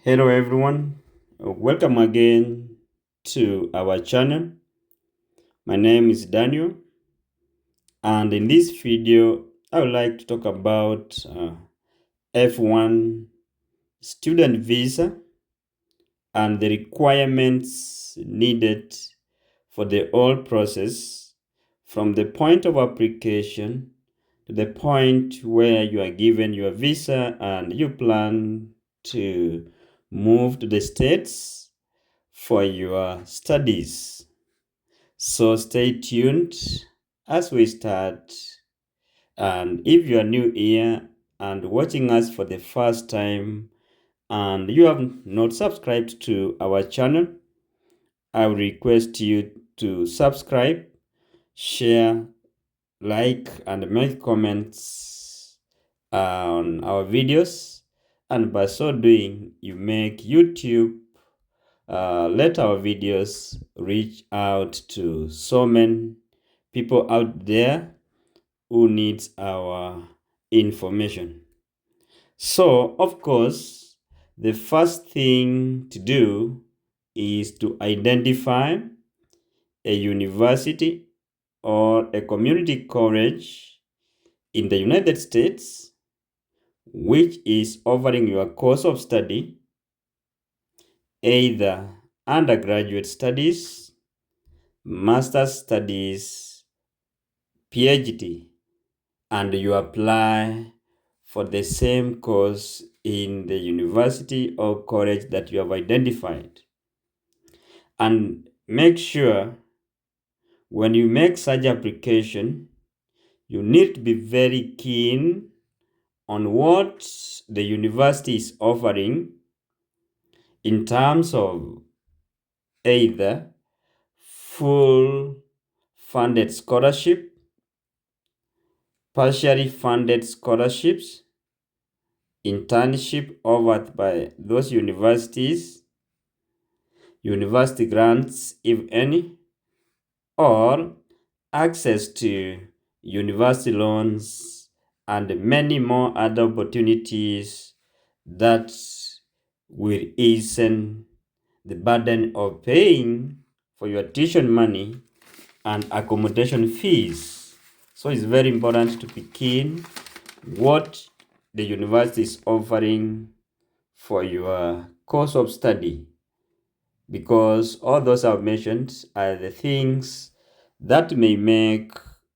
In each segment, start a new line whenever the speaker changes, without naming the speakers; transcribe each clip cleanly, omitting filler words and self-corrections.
Hello everyone, welcome again to our channel. My name is Daniel, and in this video I would like to talk about F1 student visa and the requirements needed for the whole process from the point of application to the point where you are given your visa and you plan to move to the States for your studies. So stay tuned as we start. And if you are new here and watching us for the first time and you have not subscribed to our channel, I will request you to subscribe, share, like, and make comments on our videos. And by so doing, you make YouTube let our videos reach out to so many people out there who needs our information. So, of course, the first thing to do is to identify a university or a community college in the United States which is offering your course of study, either undergraduate studies, master's studies, PhD, and you apply for the same course in the university or college that you have identified. And make sure when you make such application, you need to be very keen on what the university is offering in terms of either full funded scholarship, partially funded scholarships, internship offered by those universities, university grants, if any, or access to university loans and many more other opportunities that will easen the burden of paying for your tuition money and accommodation fees. So it's very important to be keen what the university is offering for your course of study, because all those I've mentioned are the things that may make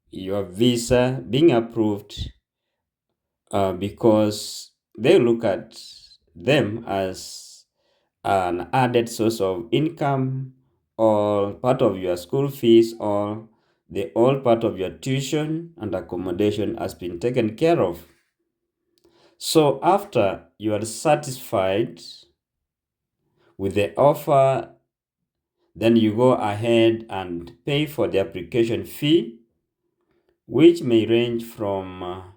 your visa being approved, because they look at them as an added source of income or part of your school fees, or the all part of your tuition and accommodation has been taken care of. So after you are satisfied with the offer, then you go ahead and pay for the application fee, which may range from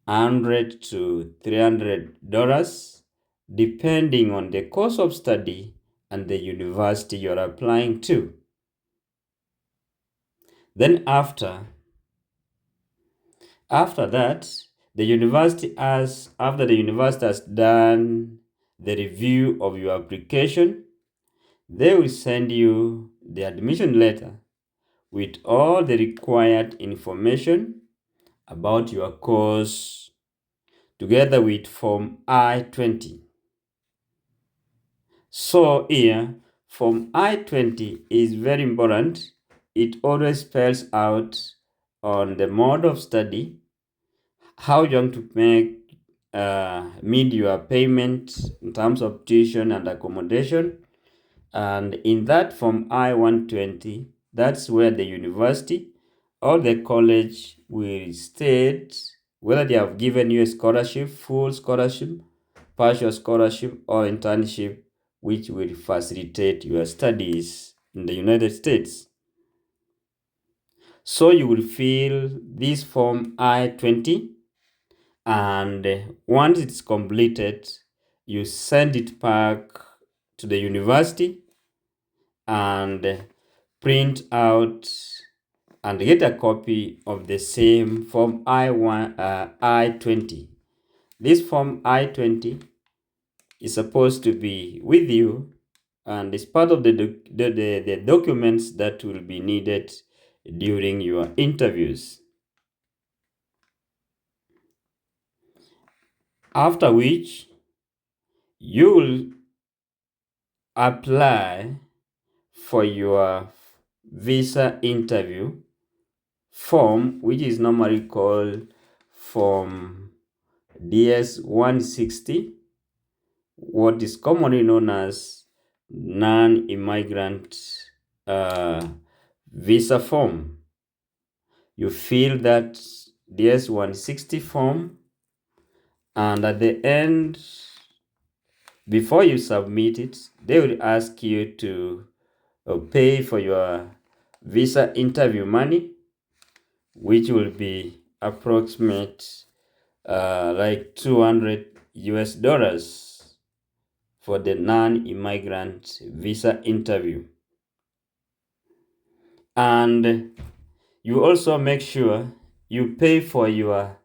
$100 to $300, depending on the course of study and the university you're applying to. Then after that, the university has done the review of your application, they will send you the admission letter with all the required information about your course, together with Form I-20. So here, Form I-20 is very important. It always spells out on the mode of study, how you're going to meet your payment in terms of tuition and accommodation. And in that Form I-120, that's where the university or the college will state whether they have given you a scholarship, full scholarship, partial scholarship, or internship, which will facilitate your studies in the United States. So you will fill this Form I-20, and once it's completed, you send it back to the university and print out and get a copy of the same Form I-20. This Form I-20 is supposed to be with you, and is part of the documents that will be needed during your interviews. After which, you will apply for your visa interview form, which is normally called Form DS-160, what is commonly known as non-immigrant visa form. You fill that DS-160 form, and at the end, before you submit it, they will ask you to pay for your visa interview money, which will be approximate like $200 for the non-immigrant visa interview. And you also make sure you pay for your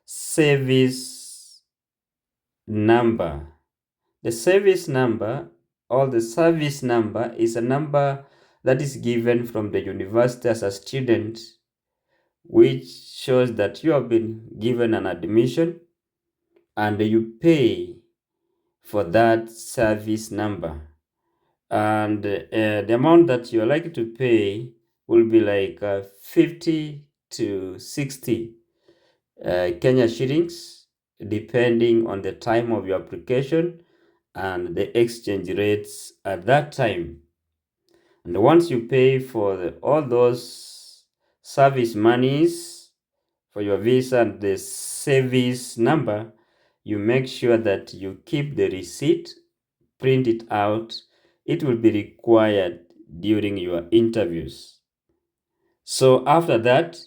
service number. The service number or the service number is a number that is given from the university as a student, which shows that you have been given an admission and you pay for that service number. And the amount that you're likely to pay will be like 50 to 60 Kenya shillings, depending on the time of your application and the exchange rates at that time. And once you pay for all those service monies for your visa and the service number, you make sure that you keep the receipt, print it out. It will be required during your interviews. So after that,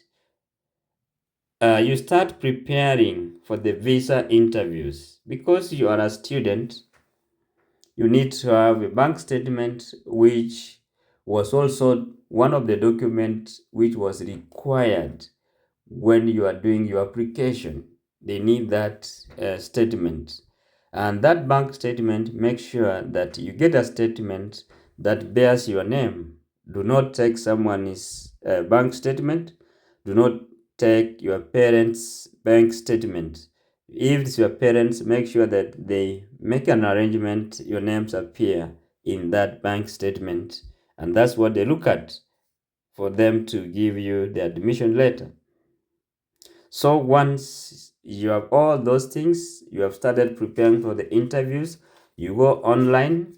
you start preparing for the visa interviews. Because you are a student, you need to have a bank statement, which was also one of the documents which was required when you are doing your application. They need that statement. And that bank statement, make sure that you get a statement that bears your name. Do not take someone's bank statement. Do not take your parents' bank statement. If it's your parents, make sure that they make an arrangement, your names appear in that bank statement. And that's what they look at for them to give you the admission letter. So once you have all those things, you have started preparing for the interviews, you go online,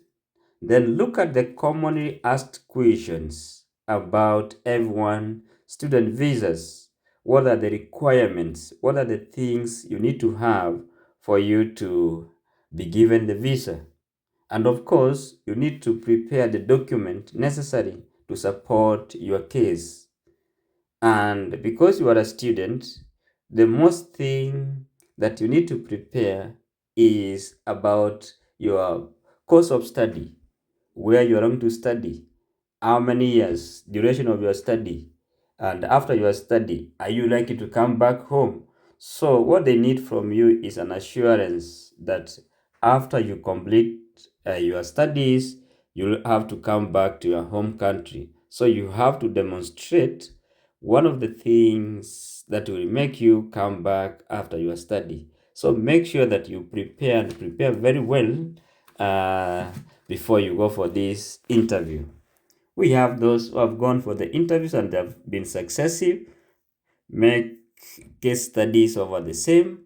then look at the commonly asked questions about F1 student visas. What are the requirements? What are the things you need to have for you to be given the visa? And of course, you need to prepare the document necessary to support your case. And because you are a student, the most thing that you need to prepare is about your course of study, where you are going to study, how many years, duration of your study, and after your study, are you likely to come back home? So what they need from you is an assurance that after you complete your studies, you'll have to come back to your home country. So you have to demonstrate one of the things that will make you come back after your study. So make sure that you prepare and prepare very well before you go for this interview. We have those who have gone for the interviews and they have been successive, make case studies over the same.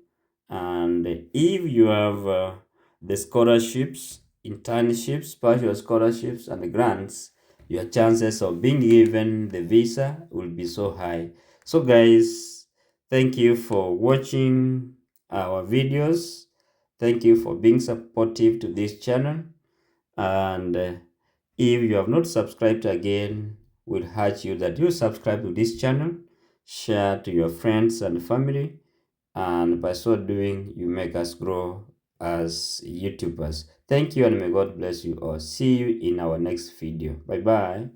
And if you have the scholarships, internships, partial scholarships, and grants, your chances of being given the visa will be so high. So guys, thank you for watching our videos. Thank you for being supportive to this channel. And if you have not subscribed again, we'll urge you that you subscribe to this channel, share to your friends and family, and by so doing, you make us grow as YouTubers. Thank you, and may God bless you all. See you in our next video. Bye bye.